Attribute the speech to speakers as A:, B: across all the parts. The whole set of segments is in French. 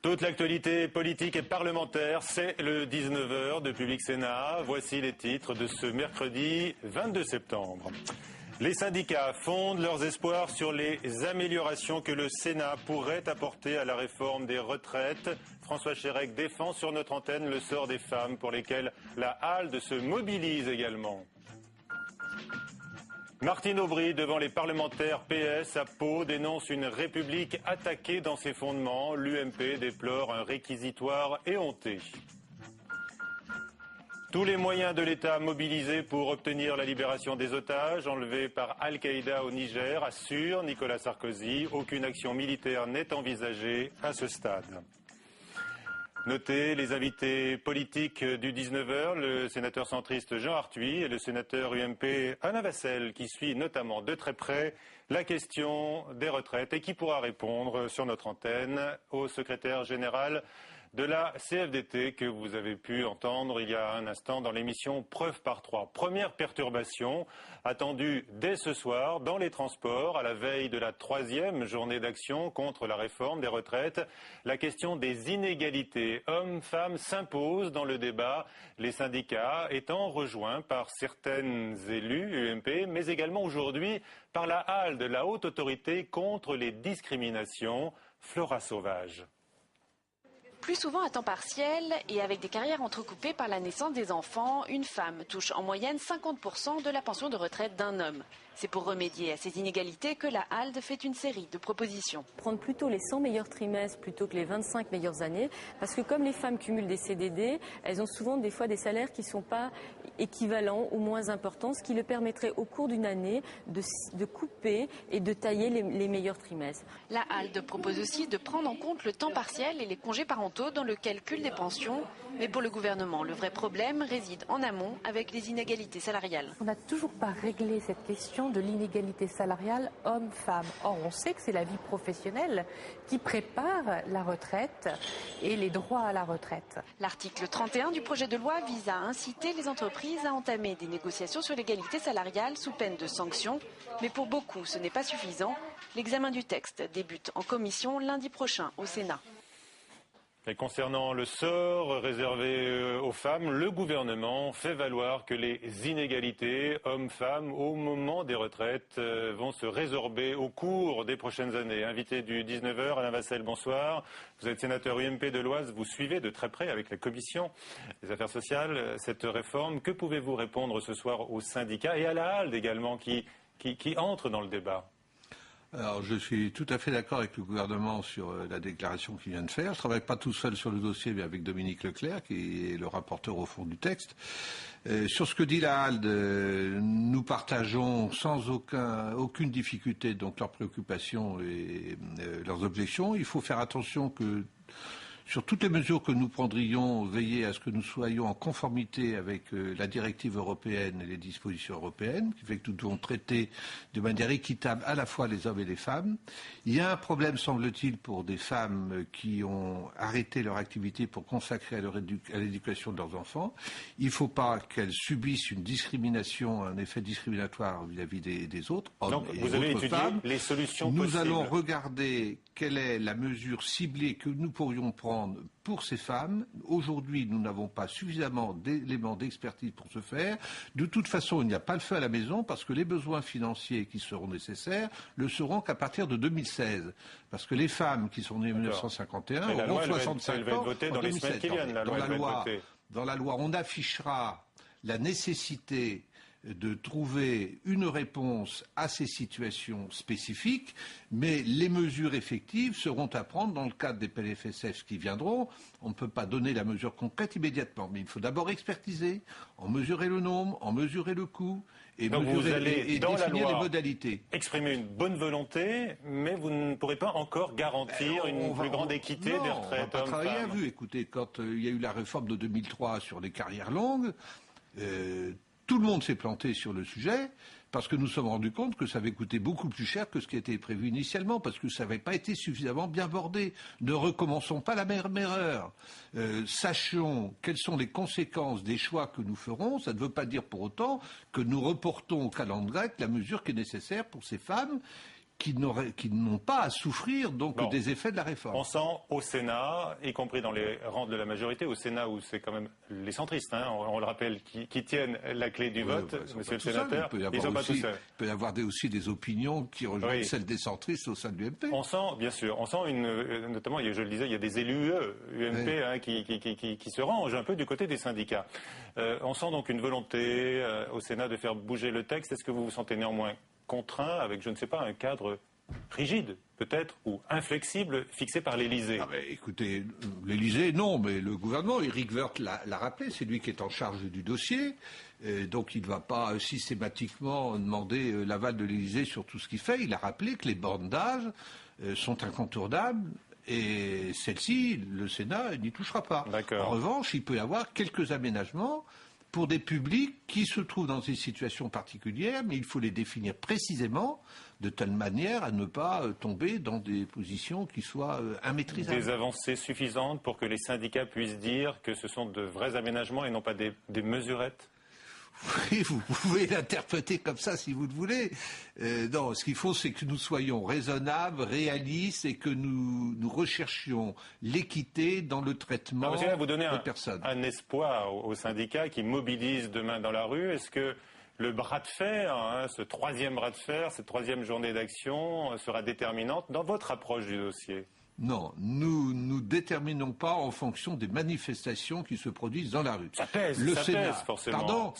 A: Toute l'actualité politique et parlementaire, c'est le 19h de Public Sénat. Voici les titres de ce mercredi 22 septembre. Les syndicats fondent leurs espoirs sur les améliorations que le Sénat pourrait apporter à la réforme des retraites. François Chérec défend sur notre antenne le sort des femmes pour lesquelles la HALDE se mobilise également. Martine Aubry, devant les parlementaires PS à Pau, dénonce une République attaquée dans ses fondements. L'UMP déplore un réquisitoire éhonté. Tous les moyens de l'État mobilisés pour obtenir la libération des otages enlevés par Al-Qaïda au Niger, assure Nicolas Sarkozy. Aucune action militaire n'est envisagée à ce stade. Notez les invités politiques du 19h, le sénateur centriste Jean Arthuis et le sénateur UMP Alain Vasselle, qui suit notamment de très près la question des retraites et qui pourra répondre sur notre antenne au secrétaire général de la CFDT que vous avez pu entendre il y a un instant dans l'émission Preuve par 3. Première perturbation attendue dès ce soir dans les transports à la veille de la 3e journée d'action contre la réforme des retraites. La question des inégalités hommes-femmes s'impose dans le débat, les syndicats étant rejoints par certaines élus UMP, mais également aujourd'hui par la HALDE, la Haute Autorité contre les discriminations. Flora Sauvage.
B: Plus souvent à temps partiel et avec des carrières entrecoupées par la naissance des enfants, une femme touche en moyenne 50% de la pension de retraite d'un homme. C'est pour remédier à ces inégalités que la HALDE fait une série de propositions.
C: Prendre plutôt les 100 meilleurs trimestres plutôt que les 25 meilleures années, parce que comme les femmes cumulent des CDD, elles ont souvent des fois des salaires qui ne sont pas équivalents ou moins importants, ce qui leur permettrait au cours d'une année de couper et de tailler les meilleurs trimestres.
B: La HALDE propose aussi de prendre en compte le temps partiel et les congés parentaux dans le calcul des pensions. Mais pour le gouvernement, le vrai problème réside en amont avec les inégalités salariales.
D: On n'a toujours pas réglé cette question de l'inégalité salariale homme-femme. Or, on sait que c'est la vie professionnelle qui prépare la retraite et les droits à la retraite.
B: L'article 31 du projet de loi vise à inciter les entreprises à entamer des négociations sur l'égalité salariale sous peine de sanctions. Mais pour beaucoup, ce n'est pas suffisant. L'examen du texte débute en commission lundi prochain au Sénat.
A: Et concernant le sort réservé aux femmes, le gouvernement fait valoir que les inégalités hommes-femmes au moment des retraites vont se résorber au cours des prochaines années. Invité du 19h, Alain Vasselle, bonsoir. Vous êtes sénateur UMP de l'Oise, vous suivez de très près avec la commission des affaires sociales cette réforme. Que pouvez-vous répondre ce soir aux syndicats et à la HALDE également qui entre dans le débat ?
E: Alors, je suis tout à fait d'accord avec le gouvernement sur la déclaration qu'il vient de faire. Je ne travaille pas tout seul sur le dossier, mais avec Dominique Leclerc, qui est le rapporteur au fond du texte. Sur ce que dit la HALDE, nous partageons sans aucune difficulté donc leurs préoccupations et leurs objections. Il faut faire attention que sur toutes les mesures que nous prendrions, veiller à ce que nous soyons en conformité avec la directive européenne et les dispositions européennes, qui fait que nous devons traiter de manière équitable à la fois les hommes et les femmes. Il y a un problème, semble-t-il, pour des femmes qui ont arrêté leur activité pour consacrer à l'éducation de leurs enfants. Il ne faut pas qu'elles subissent une discrimination, un effet discriminatoire vis-à-vis des autres, hommes
A: Donc,
E: et
A: vous avez
E: autres
A: étudié
E: femmes.
A: les solutions
E: Nous
A: possibles.
E: allons regarder quelle est la mesure ciblée que nous pourrions prendre pour ces femmes. Aujourd'hui, nous n'avons pas suffisamment d'éléments d'expertise pour ce faire. De toute façon, il n'y a pas le feu à la maison parce que les besoins financiers qui seront nécessaires le seront qu'à partir de 2016. Parce que les femmes qui sont nées en 1951 auront 65 ans.
A: Elle va être votée dans les semaines qui viennent.
E: Dans la loi, on affichera la nécessité de trouver une réponse à ces situations spécifiques, mais les mesures effectives seront à prendre dans le cadre des PLFSF qui viendront. On ne peut pas donner la mesure concrète immédiatement, mais il faut d'abord expertiser, en mesurer le nombre, en mesurer le coût, et
A: donc
E: mesurer
A: vous allez,
E: et
A: dans
E: définir
A: la loi,
E: les modalités.
A: Exprimer une bonne volonté, mais vous ne pourrez pas encore garantir une plus grande équité des retraites.
E: On va pas travailler à vue. Écoutez, quand il y a eu la réforme de 2003 sur les carrières longues, tout le monde s'est planté sur le sujet parce que nous nous sommes rendus compte que ça avait coûté beaucoup plus cher que ce qui était prévu initialement, parce que ça n'avait pas été suffisamment bien bordé. Ne recommençons pas la même erreur. Sachons quelles sont les conséquences des choix que nous ferons. Ça ne veut pas dire pour autant que nous reportons au calendrier grec la mesure qui est nécessaire pour ces femmes qui n'ont pas à souffrir donc des effets de la réforme.
A: On sent au Sénat, y compris dans les rangs de la majorité, au Sénat où c'est quand même les centristes, hein, on le rappelle, qui tiennent la clé du vote, monsieur le sénateur,
E: ils sont pas tous seuls. Il peut y avoir aussi des opinions qui rejoignent celles des centristes au sein de l'UMP.
A: On sent, bien sûr, notamment, je le disais, il y a des élus UMP hein, qui se rangent un peu du côté des syndicats. On sent donc une volonté au Sénat de faire bouger le texte. Est-ce que vous vous sentez néanmoins contraint avec, je ne sais pas, un cadre rigide, peut-être, ou inflexible, fixé par l'Élysée?
E: Écoutez, l'Élysée, non, mais le gouvernement, Éric Woerth l'a rappelé, c'est lui qui est en charge du dossier, donc il ne va pas systématiquement demander l'aval de l'Élysée sur tout ce qu'il fait. Il a rappelé que les bornes d'âge sont incontournables, et celle-ci, le Sénat n'y touchera pas. En revanche, il peut y avoir quelques aménagements pour des publics qui se trouvent dans des situations particulières, mais il faut les définir précisément de telle manière à ne pas tomber dans des positions qui soient immaîtrisables.
A: Des avancées suffisantes pour que les syndicats puissent dire que ce sont de vrais aménagements et non pas des mesurettes?
E: Oui, vous pouvez l'interpréter comme ça si vous le voulez. Non, ce qu'il faut, c'est que nous soyons raisonnables, réalistes et que nous recherchions l'équité dans le traitement des personnes.
A: Un espoir aux syndicats qui mobilisent demain dans la rue. Est-ce que le bras de fer, hein, ce troisième bras de fer, cette troisième journée d'action sera déterminante dans votre approche du dossier?
E: Non, nous ne déterminons pas en fonction des manifestations qui se produisent dans la rue.
A: Ça pèse, forcément.
E: Pardon,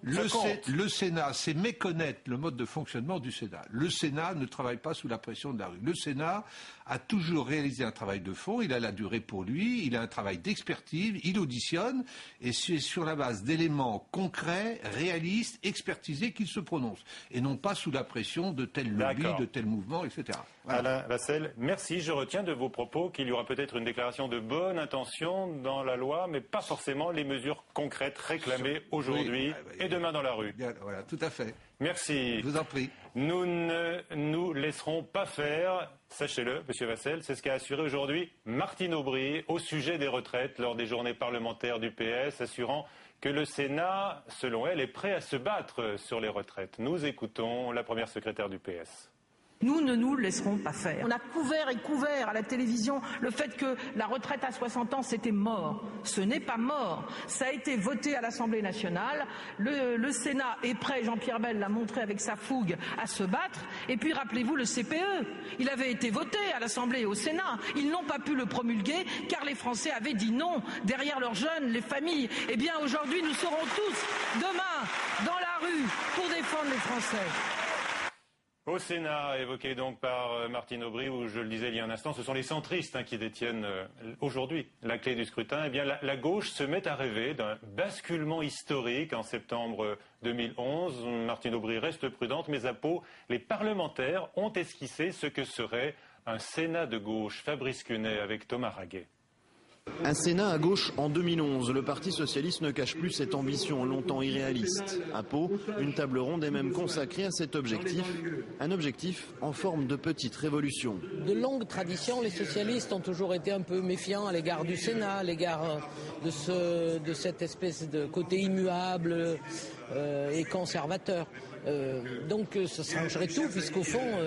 E: le Sénat, c'est méconnaître le mode de fonctionnement du Sénat. Le Sénat ne travaille pas sous la pression de la rue. Le Sénat a toujours réalisé un travail de fond, il a la durée pour lui, il a un travail d'expertise, il auditionne, et c'est sur la base d'éléments concrets, réalistes, expertisés qu'il se prononce, et non pas sous la pression de tel lobby, de tel mouvement, etc.
A: Voilà. Alain Vasselle, merci. Je retiens de vos propos qu'il y aura peut-être une déclaration de bonne intention dans la loi, mais pas forcément les mesures concrètes réclamées aujourd'hui et demain dans la rue.
E: Bien, voilà, tout à fait.
A: Merci.
E: Je vous en prie.
A: Nous ne nous laisserons pas faire, sachez-le, monsieur Vasselle, c'est ce qu'a assuré aujourd'hui Martine Aubry au sujet des retraites lors des journées parlementaires du PS, assurant que le Sénat, selon elle, est prêt à se battre sur les retraites. Nous écoutons la première secrétaire du PS.
F: Nous ne nous laisserons pas faire. On a couvert et couvert à la télévision le fait que la retraite à 60 ans, c'était mort. Ce n'est pas mort. Ça a été voté à l'Assemblée nationale. Le Sénat est prêt, Jean-Pierre Bel l'a montré avec sa fougue, à se battre. Et puis rappelez-vous le CPE. Il avait été voté à l'Assemblée et au Sénat. Ils n'ont pas pu le promulguer car les Français avaient dit non derrière leurs jeunes, les familles. Eh bien aujourd'hui, nous serons tous demain dans la rue pour défendre les Français.
A: Au Sénat, évoqué donc par Martine Aubry, où je le disais il y a un instant, ce sont les centristes qui détiennent aujourd'hui la clé du scrutin. Eh bien, la gauche se met à rêver d'un basculement historique en septembre 2011. Martine Aubry reste prudente, mais à Pau, les parlementaires ont esquissé ce que serait un Sénat de gauche. Fabrice Cunet avec Thomas Raguet.
G: Un Sénat à gauche en 2011. Le Parti socialiste ne cache plus cette ambition longtemps irréaliste. À Pau, une table ronde est même consacrée à cet objectif. Un objectif en forme de petite révolution.
H: De longue tradition, les socialistes ont toujours été un peu méfiants à l'égard du Sénat, à l'égard de cette espèce de côté immuable et conservateur. Donc ça changerait tout, puisqu'au fond,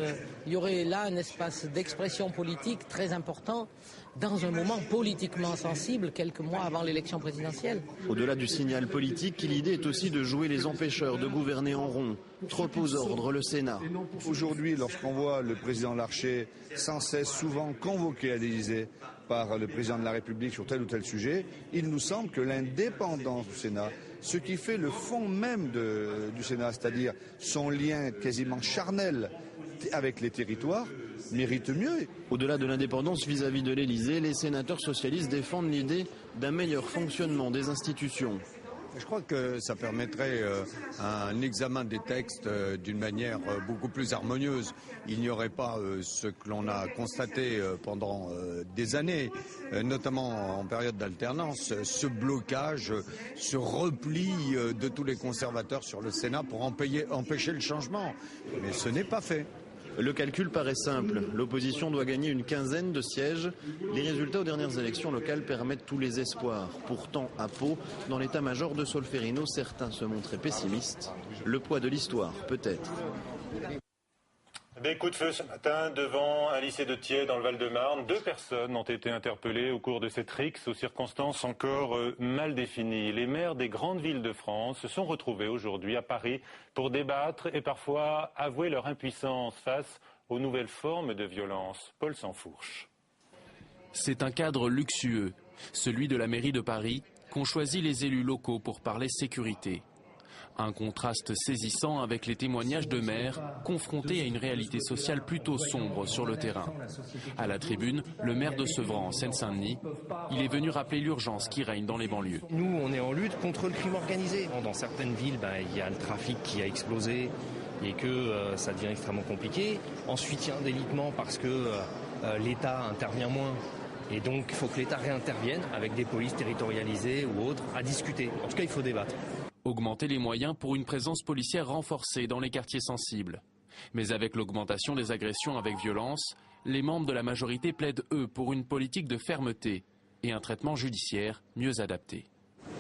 H: il y aurait là un espace d'expression politique très important dans un moment politiquement sensible, quelques mois avant l'élection présidentielle.
G: Au-delà du signal politique, l'idée est aussi de jouer les empêcheurs, de gouverner en rond. Trop aux ordres le Sénat.
I: Aujourd'hui, lorsqu'on voit le président Larcher sans cesse souvent convoqué à l'Élysée par le président de la République sur tel ou tel sujet, il nous semble que l'indépendance du Sénat, ce qui fait le fond même du Sénat, c'est-à-dire son lien quasiment charnel avec les territoires, mérite mieux.
G: Au-delà de l'indépendance vis-à-vis de l'Élysée, les sénateurs socialistes défendent l'idée d'un meilleur fonctionnement des institutions.
J: Je crois que ça permettrait un examen des textes d'une manière beaucoup plus harmonieuse. Il n'y aurait pas ce que l'on a constaté pendant des années, notamment en période d'alternance, ce blocage, ce repli de tous les conservateurs sur le Sénat pour empêcher le changement. Mais ce n'est pas fait.
G: Le calcul paraît simple. L'opposition doit gagner une quinzaine de sièges. Les résultats aux dernières élections locales permettent tous les espoirs. Pourtant, à Pau, dans l'état-major de Solferino, certains se montraient pessimistes. Le poids de l'histoire, peut-être.
A: Des coups de feu ce matin devant un lycée de Thiais dans le Val-de-Marne. 2 personnes ont été interpellées au cours de cette rixe aux circonstances encore mal définies. Les maires des grandes villes de France se sont retrouvés aujourd'hui à Paris pour débattre et parfois avouer leur impuissance face aux nouvelles formes de violence. Paul Sansfourche.
K: C'est un cadre luxueux, celui de la mairie de Paris, qu'ont choisi les élus locaux pour parler sécurité. Un contraste saisissant avec les témoignages de maires confrontés à une réalité sociale plutôt sombre sur le terrain. À la tribune, le maire de Sevran en Seine-Saint-Denis, il est venu rappeler l'urgence qui règne dans les banlieues.
L: Nous, on est en lutte contre le crime organisé. Dans certaines villes, il y a le trafic qui a explosé et que ça devient extrêmement compliqué. Ensuite, il y a un délitement parce que l'État intervient moins. Et donc, il faut que l'État réintervienne avec des polices territorialisées ou autres à discuter. En tout cas, il faut débattre.
K: Augmenter les moyens pour une présence policière renforcée dans les quartiers sensibles. Mais avec l'augmentation des agressions avec violence, les membres de la majorité plaident, eux, pour une politique de fermeté et un traitement judiciaire mieux adapté.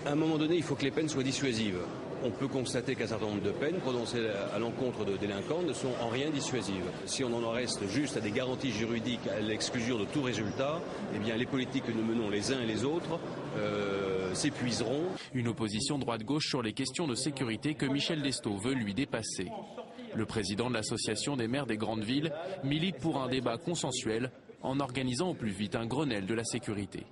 M: À un moment donné, il faut que les peines soient dissuasives. On peut constater qu'un certain nombre de peines prononcées à l'encontre de délinquants ne sont en rien dissuasives. Si on en reste juste à des garanties juridiques à l'exclusion de tout résultat, eh bien les politiques que nous menons les uns et les autres s'épuiseront.
K: Une opposition droite-gauche sur les questions de sécurité que Michel Destot veut lui dépasser. Le président de l'association des maires des grandes villes milite pour un débat consensuel en organisant au plus vite un Grenelle de la sécurité.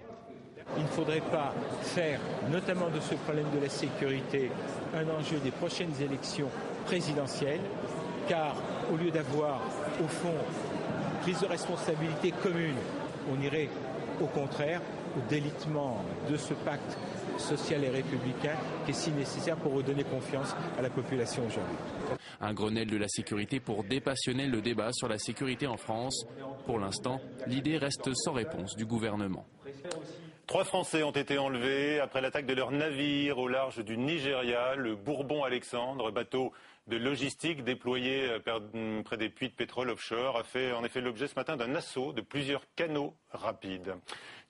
N: Il ne faudrait pas faire, notamment de ce problème de la sécurité, un enjeu des prochaines élections présidentielles, car au lieu d'avoir, au fond, prise de responsabilité commune, on irait au contraire au délitement de ce pacte social et républicain qui est si nécessaire pour redonner confiance à la population aujourd'hui.
K: Un Grenelle de la sécurité pour dépassionner le débat sur la sécurité en France. Pour l'instant, l'idée reste sans réponse du gouvernement.
A: 3 Français ont été enlevés après l'attaque de leur navire au large du Nigeria, le Bourbon Alexandre, bateau de logistique déployé près des puits de pétrole offshore, a fait en effet l'objet ce matin d'un assaut de plusieurs canots rapides.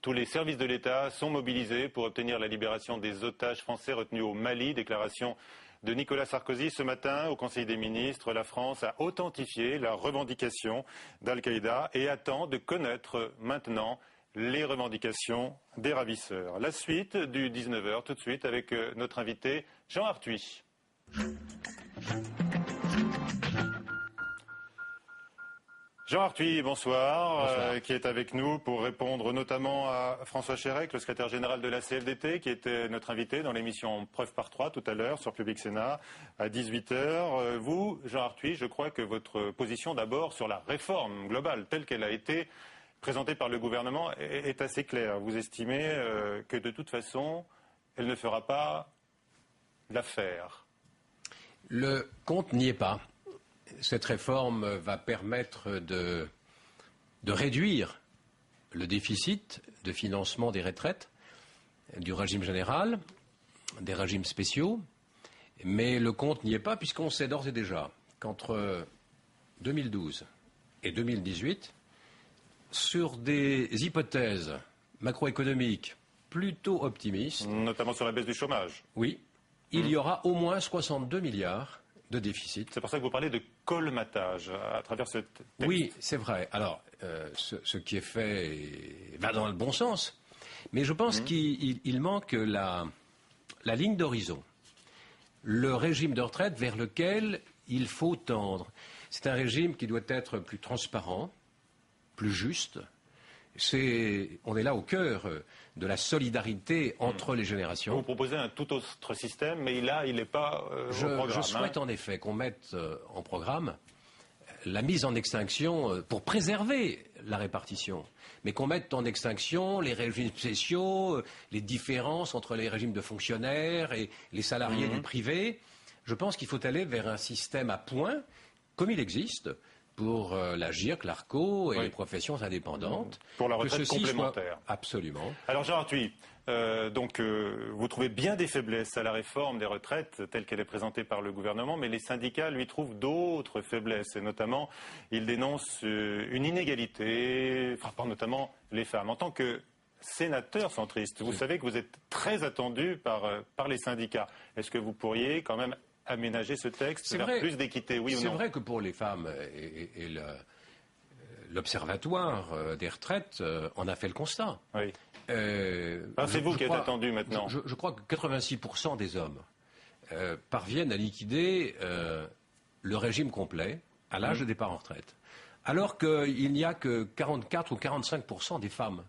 A: Tous les services de l'État sont mobilisés pour obtenir la libération des otages français retenus au Mali. Déclaration de Nicolas Sarkozy ce matin au Conseil des ministres. La France a authentifié la revendication d'Al-Qaïda et attend de connaître maintenant les revendications des ravisseurs. La suite du 19h, tout de suite, avec notre invité Jean Arthuis. Jean Arthuis, bonsoir. Qui est avec nous pour répondre notamment à François Chérec, le secrétaire général de la CFDT, qui était notre invité dans l'émission Preuve par 3 tout à l'heure sur Public Sénat à 18h. Vous, Jean Arthuis, je crois que votre position d'abord sur la réforme globale telle qu'elle a été présentée par le gouvernement est assez claire. Vous estimez que de toute façon, elle ne fera pas l'affaire.
O: Le compte n'y est pas. Cette réforme va permettre de réduire le déficit de financement des retraites, du régime général, des régimes spéciaux, mais le compte n'y est pas puisqu'on sait d'ores et déjà qu'entre 2012 et 2018, sur des hypothèses macroéconomiques plutôt optimistes,
A: notamment sur la baisse du chômage.
O: Oui, il y aura au moins 62 milliards de déficit.
A: C'est pour ça que vous parlez de colmatage à travers ce texte.
O: Oui, c'est vrai. Alors, ce qui est fait va dans le bon sens, mais je pense qu'il manque la ligne d'horizon, le régime de retraite vers lequel il faut tendre. C'est un régime qui doit être plus transparent, plus juste. On est là au cœur de la solidarité entre les générations.
A: Vous proposez un tout autre système, mais là, il n'est pas au programme.
O: Je souhaite en effet qu'on mette en programme la mise en extinction pour préserver la répartition, mais qu'on mette en extinction les régimes spéciaux, les différences entre les régimes de fonctionnaires et les salariés du privé. Je pense qu'il faut aller vers un système à points, comme il existe, pour la GIRC, l'ARCO et les professions indépendantes.
A: Pour la retraite complémentaire.
O: Absolument.
A: Alors Jean Arthuis, vous trouvez bien des faiblesses à la réforme des retraites telle qu'elle est présentée par le gouvernement, mais les syndicats lui trouvent d'autres faiblesses, et notamment ils dénoncent une inégalité frappant notamment les femmes. En tant que sénateur centriste, vous savez que vous êtes très attendu par les syndicats. Est-ce que vous pourriez quand même aménager ce texte vers plus d'équité, oui ou non?
O: C'est vrai que pour les femmes et l'Observatoire des retraites en a fait le constat.
A: Oui. C'est vous qui êtes attendu maintenant.
O: Je crois que 86% des hommes parviennent à liquider le régime complet à l'âge de départ en retraite. Alors qu'il n'y a que 44 ou 45% des femmes,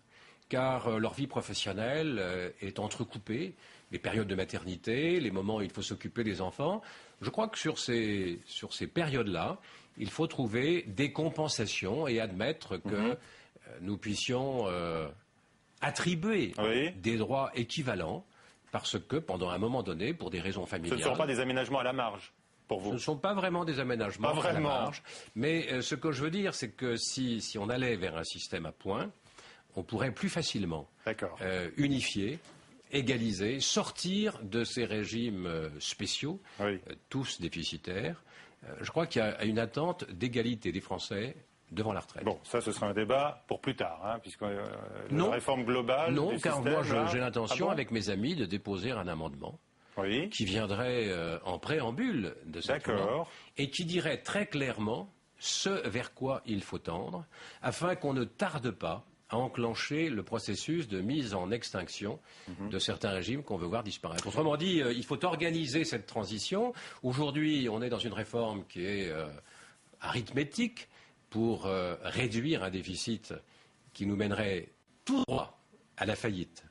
O: car leur vie professionnelle est entrecoupée, les périodes de maternité, les moments où il faut s'occuper des enfants. Je crois que sur ces périodes-là, il faut trouver des compensations et admettre que nous puissions attribuer des droits équivalents, parce que pendant un moment donné, pour des raisons familiales...
A: Ce ne sont pas des aménagements à la marge pour vous?
O: Ce ne sont pas vraiment des aménagements à la marge. Mais ce que je veux dire, c'est que si on allait vers un système à points, on pourrait plus facilement unifier, égaliser, sortir de ces régimes spéciaux, tous déficitaires. Je crois qu'il y a une attente d'égalité des Français devant la retraite.
A: Bon, ça, ce sera un débat pour plus tard, puisque la réforme globale
O: du
A: système...
O: Non, car moi, j'ai l'intention, avec mes amis, de déposer un amendement qui viendrait en préambule de cette loi et qui dirait très clairement ce vers quoi il faut tendre, afin qu'on ne tarde pas à enclencher le processus de mise en extinction de certains régimes qu'on veut voir disparaître. Autrement dit, il faut organiser cette transition. Aujourd'hui, on est dans une réforme qui est arithmétique pour réduire un déficit qui nous mènerait tout droit à la faillite.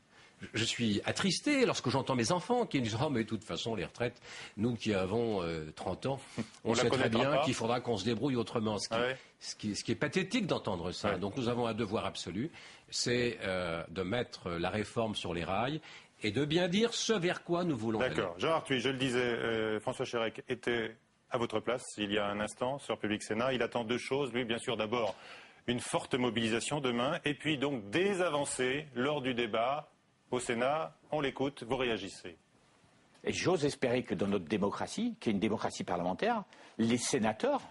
O: Je suis attristé lorsque j'entends mes enfants qui me disent « Oh, mais de toute façon, les retraites, nous qui avons 30 ans, on sait très bien qu'il faudra qu'on se débrouille autrement. » Ce qui est pathétique d'entendre ça. Donc nous avons un devoir absolu, c'est de mettre la réforme sur les rails et de bien dire ce vers quoi nous voulons aller.
A: D'accord. Jean Arthuis, je le disais, François Chérèque était à votre place il y a un instant sur Public Sénat. Il attend deux choses. Lui, bien sûr, d'abord, une forte mobilisation demain et puis donc des avancées lors du débat au Sénat. On l'écoute, vous réagissez.
P: Et j'ose espérer que dans notre démocratie, qui est une démocratie parlementaire, les sénateurs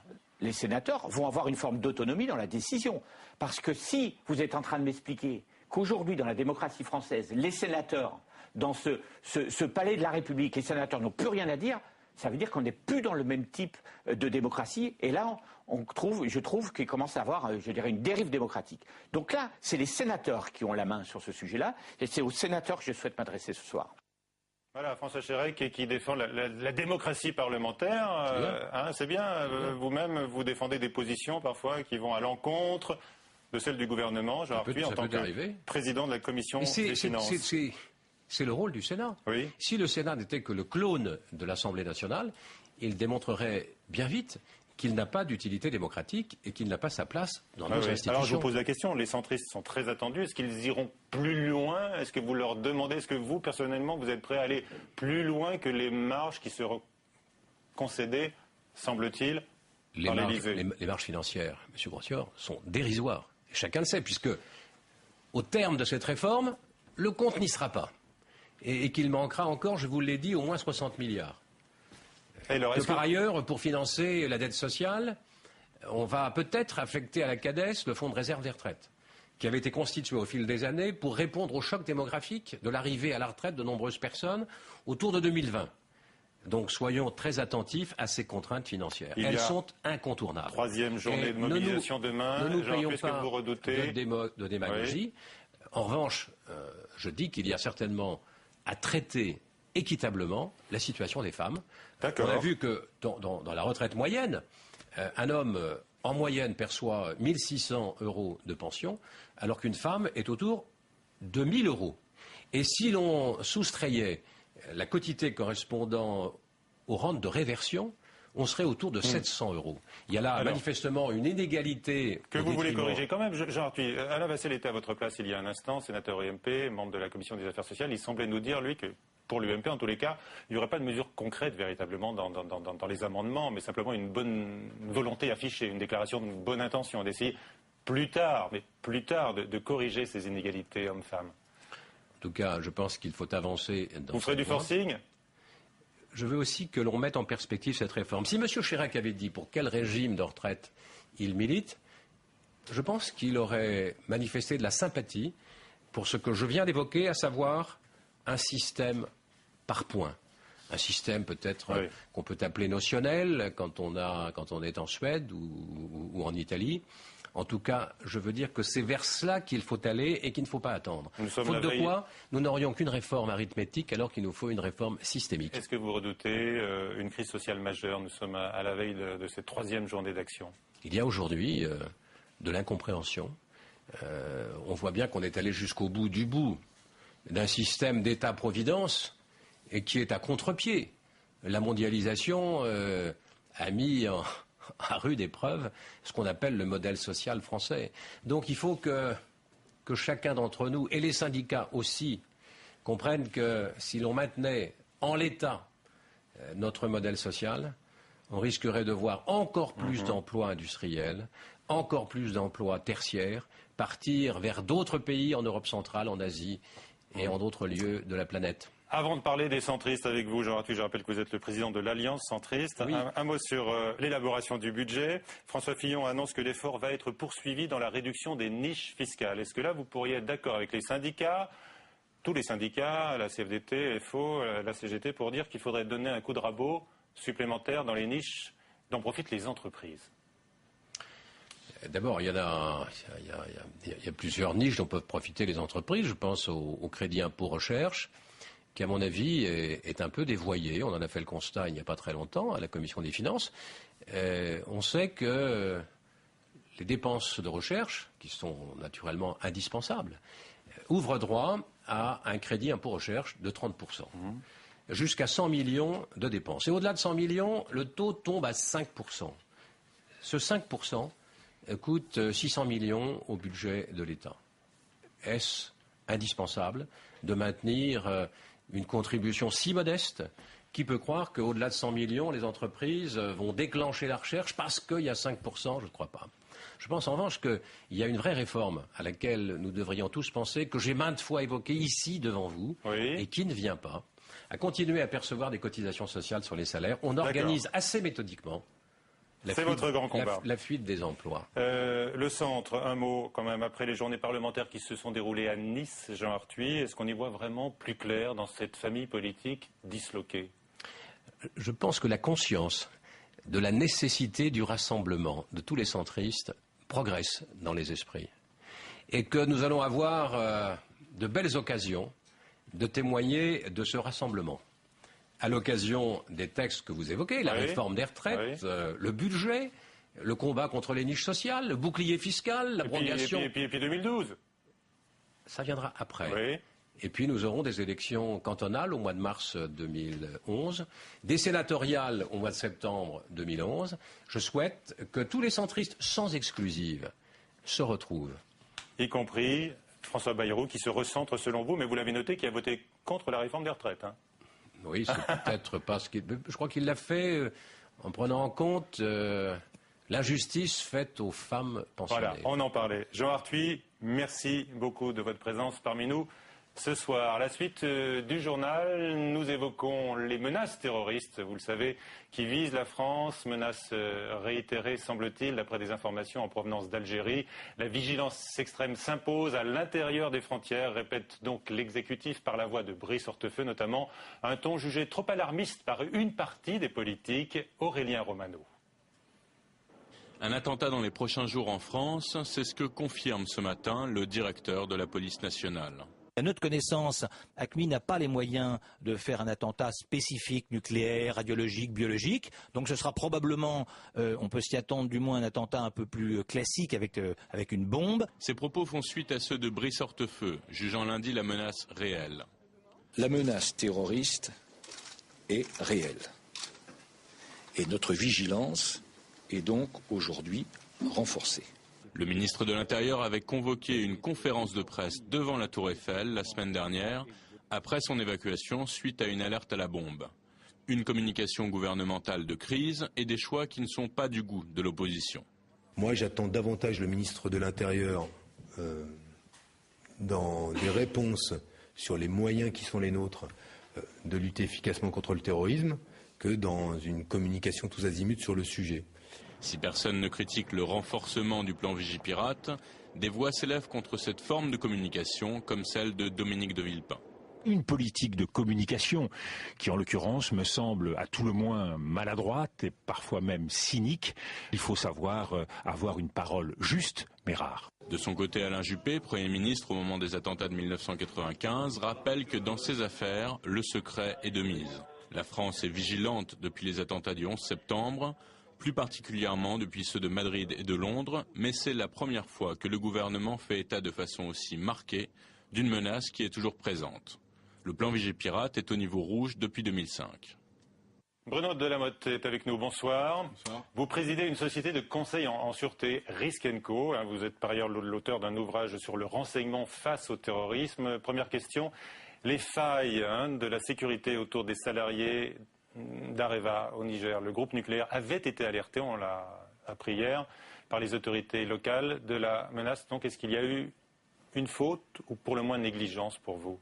P: vont avoir une forme d'autonomie dans la décision. Parce que si vous êtes en train de m'expliquer qu'aujourd'hui, dans la démocratie française, les sénateurs, dans ce palais de la République, les sénateurs n'ont plus rien à dire, ça veut dire qu'on n'est plus dans le même type de démocratie. Et là, je trouve qu'il commence à avoir, je dirais, une dérive démocratique. Donc là, c'est les sénateurs qui ont la main sur ce sujet-là, et c'est aux sénateurs que je souhaite m'adresser ce soir.
A: Voilà, François Chérèque qui défend la démocratie parlementaire. C'est bien. Vous-même, vous défendez des positions parfois qui vont à l'encontre de celles du gouvernement. Jean Arthuis, en tant que président de la commission des finances.
O: C'est le rôle du Sénat. Si le Sénat n'était que le clone de l'Assemblée nationale, il démontrerait bien vite qu'il n'a pas d'utilité démocratique et qu'il n'a pas sa place dans nos institutions.
A: Alors je vous pose la question, les centristes sont très attendus, est-ce qu'ils iront plus loin? Est-ce que vous leur demandez, est-ce que vous, personnellement, vous êtes prêt à aller plus loin que les marges qui seront concédées, semble-t-il, par l'Élysée?
O: Les marges financières, M. Grossior, sont dérisoires. Et chacun le sait, puisque au terme de cette réforme, le compte n'y sera pas. Et qu'il manquera encore, je vous l'ai dit, au moins 60 milliards. Par ailleurs, pour financer la dette sociale, on va peut-être affecter à la CADES le fonds de réserve des retraites, qui avait été constitué au fil des années pour répondre au choc démographique de l'arrivée à la retraite de nombreuses personnes autour de 2020. Donc soyons très attentifs à ces contraintes financières. Elles sont incontournables.
A: Troisième journée de mobilisation demain.
O: Ne nous payons pas
A: que vous redoutez
O: de démagogie. En revanche, je dis qu'il y a certainement à traiter équitablement la situation des femmes. On a vu que dans la retraite moyenne, un homme en moyenne perçoit 1 600 € de pension, alors qu'une femme est autour de 1 000 €. Et si l'on soustrayait la quotité correspondant aux rentes de réversion, on serait autour de 700 €. Il y a là manifestement une inégalité.
A: Que vous voulez corriger quand même, Jean Arthuis. Alain Vassel était à votre place il y a un instant, sénateur UMP, membre de la commission des affaires sociales. Il semblait nous dire, lui, que pour l'UMP, en tous les cas, il n'y aurait pas de mesures concrètes véritablement dans les amendements, mais simplement une bonne volonté affichée, une déclaration de bonne intention, d'essayer plus tard de corriger ces inégalités hommes-femmes.
O: En tout cas, je pense qu'il faut avancer dans
A: Vous ferez du forcing ?
O: Je veux aussi que l'on mette en perspective cette réforme. Si M. Chirac avait dit pour quel régime de retraite il milite, je pense qu'il aurait manifesté de la sympathie pour ce que je viens d'évoquer, à savoir un système par points. un système peut-être qu'on peut appeler notionnel quand on est en Suède ou en Italie. En tout cas, je veux dire que c'est vers cela qu'il faut aller et qu'il ne faut pas attendre. Faute de quoi, nous n'aurions qu'une réforme arithmétique alors qu'il nous faut une réforme systémique.
A: Est-ce que vous redoutez une crise sociale majeure? Nous sommes à la veille de cette 3e journée d'action.
O: Il y a aujourd'hui de l'incompréhension. On voit bien qu'on est allé jusqu'au bout du bout d'un système d'État-providence et qui est à contre-pied. La mondialisation a mis à rude épreuve ce qu'on appelle le modèle social français. Donc il faut que chacun d'entre nous, et les syndicats aussi, comprennent que si l'on maintenait en l'état notre modèle social, on risquerait de voir encore plus d'emplois industriels, encore plus d'emplois tertiaires, partir vers d'autres pays en Europe centrale, en Asie et en d'autres lieux de la planète.
A: Avant de parler des centristes avec vous, Jean Arthuis, je rappelle que vous êtes le président de l'Alliance centriste. Oui. Un mot sur l'élaboration du budget. François Fillon annonce que l'effort va être poursuivi dans la réduction des niches fiscales. Est-ce que là, vous pourriez être d'accord avec les syndicats, tous les syndicats, la CFDT, FO, la CGT, pour dire qu'il faudrait donner un coup de rabot supplémentaire dans les niches dont profitent les entreprises?
O: D'abord, il y a plusieurs niches dont peuvent profiter les entreprises. Je pense au crédit impôt recherche, qui, à mon avis, est un peu dévoyé. On en a fait le constat il n'y a pas très longtemps à la Commission des finances. On sait que les dépenses de recherche, qui sont naturellement indispensables, ouvrent droit à un crédit impôt recherche de 30%, jusqu'à 100 millions de dépenses. Et au-delà de 100 millions, le taux tombe à 5%. Ce 5% coûte 600 millions au budget de l'État. Est-ce indispensable de maintenir une contribution si modeste? Qui peut croire qu'au-delà de 100 millions, les entreprises vont déclencher la recherche parce qu'il y a 5%? Je ne crois pas. Je pense en revanche qu'il y a une vraie réforme à laquelle nous devrions tous penser, que j'ai maintes fois évoquée ici devant vous, et qui ne vient pas, à continuer à percevoir des cotisations sociales sur les salaires. On organise assez méthodiquement
A: votre grand combat.
O: La fuite des emplois.
A: Le centre, un mot quand même, après les journées parlementaires qui se sont déroulées à Nice, Jean Arthuis, est-ce qu'on y voit vraiment plus clair dans cette famille politique disloquée?
O: Je pense que la conscience de la nécessité du rassemblement de tous les centristes progresse dans les esprits. Et que nous allons avoir de belles occasions de témoigner de ce rassemblement. À l'occasion des textes que vous évoquez, la réforme des retraites, le budget, le combat contre les niches sociales, le bouclier fiscal, l'abrogation...
A: Et puis 2012.
O: Ça viendra après. Oui. Et puis nous aurons des élections cantonales au mois de mars 2011, des sénatoriales au mois de septembre 2011. Je souhaite que tous les centristes, sans exclusive, se retrouvent.
A: Y compris François Bayrou, qui se recentre selon vous, mais vous l'avez noté, qui a voté contre la réforme des retraites. Hein.
O: Oui, c'est peut-être pas ce qu'il... Je crois qu'il l'a fait en prenant en compte l'injustice faite aux femmes pensionnaires.
A: Voilà, on en parlait. Jean Arthuis, merci beaucoup de votre présence parmi nous. Ce soir, la suite du journal, nous évoquons les menaces terroristes, vous le savez, qui visent la France, menaces réitérées, semble-t-il, d'après des informations en provenance d'Algérie. La vigilance extrême s'impose à l'intérieur des frontières, répète donc l'exécutif par la voix de Brice Hortefeux notamment, un ton jugé trop alarmiste par une partie des politiques, Aurélien Romano.
Q: Un attentat dans les prochains jours en France, c'est ce que confirme ce matin le directeur de la police nationale.
R: À notre connaissance, AQMI n'a pas les moyens de faire un attentat spécifique, nucléaire, radiologique, biologique. Donc ce sera probablement, on peut s'y attendre du moins, un attentat un peu plus classique avec une bombe.
Q: Ces propos font suite à ceux de Brice Hortefeux, jugeant lundi la menace réelle.
S: La menace terroriste est réelle. Et notre vigilance est donc aujourd'hui renforcée.
Q: Le ministre de l'Intérieur avait convoqué une conférence de presse devant la Tour Eiffel la semaine dernière, après son évacuation suite à une alerte à la bombe. Une communication gouvernementale de crise et des choix qui ne sont pas du goût de l'opposition.
T: Moi, j'attends davantage le ministre de l'Intérieur dans des réponses sur les moyens qui sont les nôtres de lutter efficacement contre le terrorisme que dans une communication tous azimuts sur le sujet.
Q: Si personne ne critique le renforcement du plan Vigipirate, des voix s'élèvent contre cette forme de communication, comme celle de Dominique de Villepin.
U: une politique de communication qui, en l'occurrence, me semble à tout le moins maladroite et parfois même cynique. Il faut savoir avoir une parole juste mais rare.
Q: De son côté, Alain Juppé, Premier ministre au moment des attentats de 1995, rappelle que dans ces affaires, le secret est de mise. La France est vigilante depuis les attentats du 11 septembre, plus particulièrement depuis ceux de Madrid et de Londres, mais c'est la première fois que le gouvernement fait état de façon aussi marquée d'une menace qui est toujours présente. Le plan Vigipirate est au niveau rouge depuis 2005.
A: Bruno Delamotte est avec nous, bonsoir. Bonsoir. Vous présidez une société de conseil en sûreté, Risk & Co. Vous êtes par ailleurs l'auteur d'un ouvrage sur le renseignement face au terrorisme. Première question, les failles de la sécurité autour des salariés d'Areva au Niger, le groupe nucléaire, avait été alerté, on l'a appris hier, par les autorités locales de la menace. Donc est-ce qu'il y a eu une faute ou pour le moins négligence pour vous?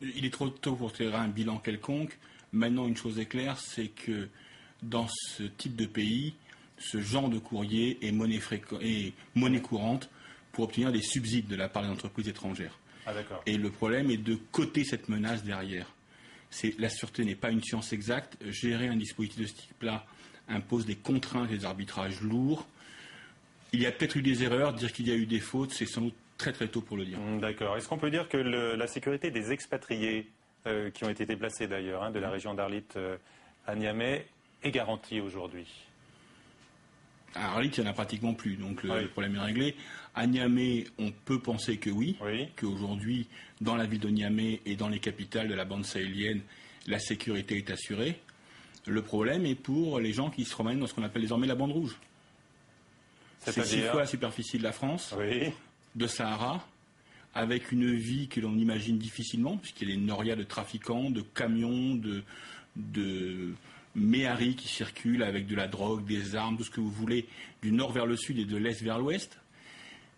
V: Il est trop tôt pour tirer un bilan quelconque. Maintenant, une chose est claire, c'est que dans ce type de pays, ce genre de courrier est monnaie courante pour obtenir des subsides de la part des entreprises étrangères.
A: Ah, d'accord.
V: Et le problème est de coter cette menace derrière. La sûreté n'est pas une science exacte. Gérer un dispositif de ce type-là impose des contraintes et des arbitrages lourds. Il y a peut-être eu des erreurs, dire qu'il y a eu des fautes, c'est sans doute très très tôt pour le dire.
A: D'accord. Est-ce qu'on peut dire que la sécurité des expatriés qui ont été déplacés d'ailleurs de la région d'Arlit à Niamey est garantie aujourd'hui?
V: À Arlit, il n'y en a pratiquement plus, donc le problème est réglé. À Niamey, on peut penser que oui, qu'aujourd'hui, dans la ville de Niamey et dans les capitales de la bande sahélienne, la sécurité est assurée. Le problème est pour les gens qui se promènent dans ce qu'on appelle désormais la bande rouge. C'est 6 fois la superficie de la France, de Sahara, avec une vie que l'on imagine difficilement, puisqu'il y a des norias de trafiquants, de camions, de méharis qui circulent avec de la drogue, des armes, tout ce que vous voulez, du nord vers le sud et de l'est vers l'ouest.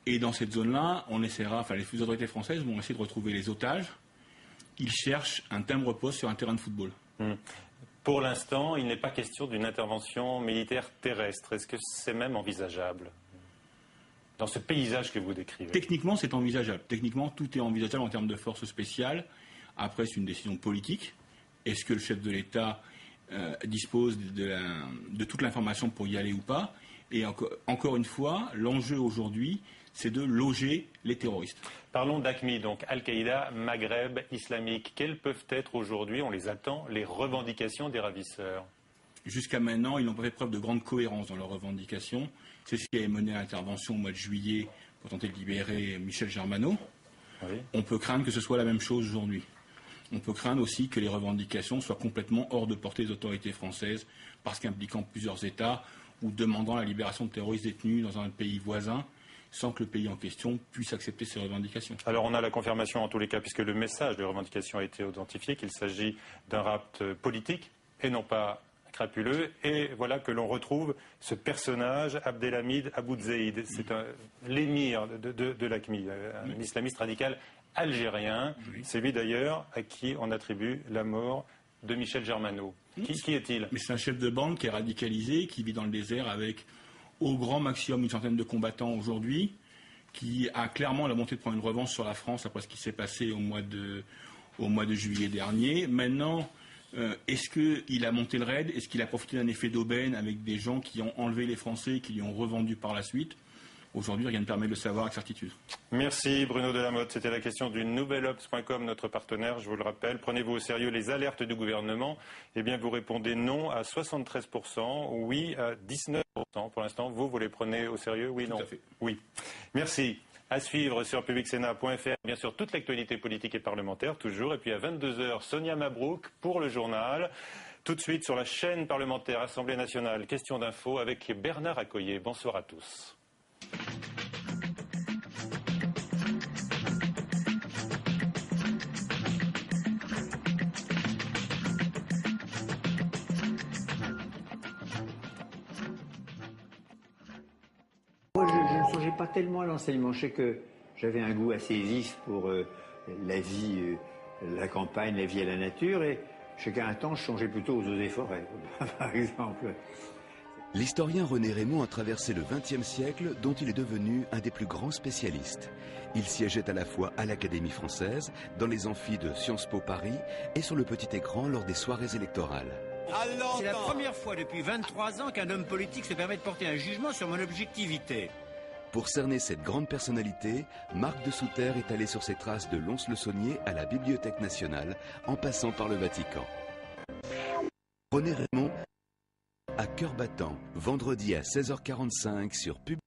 V: Et dans cette zone-là, les autorités françaises vont essayer de retrouver les otages. Ils cherchent un timbre-poste sur un terrain de football.
A: Pour l'instant, il n'est pas question d'une intervention militaire terrestre. Est-ce que c'est même envisageable dans ce paysage que vous décrivez?
V: Techniquement, c'est envisageable. Techniquement, tout est envisageable en termes de forces spéciales. Après, c'est une décision politique. Est-ce que le chef de l'État dispose de toute l'information pour y aller ou pas? Et encore une fois, l'enjeu aujourd'hui, c'est de loger les terroristes.
A: Parlons d'AQMI, donc Al-Qaïda, Maghreb islamique. Quelles peuvent être aujourd'hui, on les attend, les revendications des ravisseurs?
V: Jusqu'à maintenant, ils n'ont pas fait preuve de grande cohérence dans leurs revendications. C'est ce qui a mené à l'intervention au mois de juillet pour tenter de libérer Michel Germano. On peut craindre que ce soit la même chose aujourd'hui. On peut craindre aussi que les revendications soient complètement hors de portée des autorités françaises, parce qu'impliquant plusieurs États ou demandant la libération de terroristes détenus dans un pays voisin, sans que le pays en question puisse accepter ces revendications.
A: Alors on a la confirmation en tous les cas, puisque le message de revendication a été identifié, qu'il s'agit d'un rapt politique et non pas crapuleux. Et voilà que l'on retrouve ce personnage, Abdelhamid Aboudzeïd. C'est l'émir de l'AQMI, un islamiste radical algérien. C'est lui d'ailleurs à qui on attribue la mort de Michel Germano. Qui est-il?
V: Mais c'est un chef de bande qui est radicalisé, qui vit dans le désert avec au grand maximum une centaine de combattants aujourd'hui, qui a clairement la volonté de prendre une revanche sur la France après ce qui s'est passé au mois de juillet dernier. Maintenant, est-ce qu'il a monté le raid? Est-ce qu'il a profité d'un effet d'aubaine avec des gens qui ont enlevé les Français et qui lui ont revendu par la suite? Aujourd'hui, rien ne permet de le savoir avec certitude.
A: Merci Bruno Delamotte. C'était la question du nouvelobs.com, notre partenaire, je vous le rappelle. Prenez-vous au sérieux les alertes du gouvernement? Eh bien, vous répondez non à 73%, oui à 19%. Pour l'instant, vous les prenez au sérieux? Oui, non?
V: Tout à fait.
A: Oui. Merci. À suivre sur publicsénat.fr, bien sûr, toute l'actualité politique et parlementaire, toujours. Et puis à 22h, Sonia Mabrouk pour le journal. Tout de suite sur la chaîne parlementaire Assemblée nationale, question d'info avec Bernard Accoyer. Bonsoir à tous.
W: Moi, je ne songeais pas tellement à l'enseignement. Je sais que j'avais un goût assez vif pour la vie, la campagne, la vie à la nature. Et je sais qu'à un temps, je songeais plutôt aux eaux et forêts, par exemple.
B: L'historien René Raymond a traversé le XXe siècle dont il est devenu un des plus grands spécialistes. Il siégeait à la fois à l'Académie française, dans les amphis de Sciences Po Paris et sur le petit écran lors des soirées électorales.
C: C'est la première fois depuis 23 ans qu'un homme politique se permet de porter un jugement sur mon objectivité.
B: Pour cerner cette grande personnalité, Marc de Souter est allé sur ses traces de Lons-le-Saunier à la Bibliothèque nationale, en passant par le Vatican. René Raymond à cœur battant, vendredi à 16h45 sur Pub.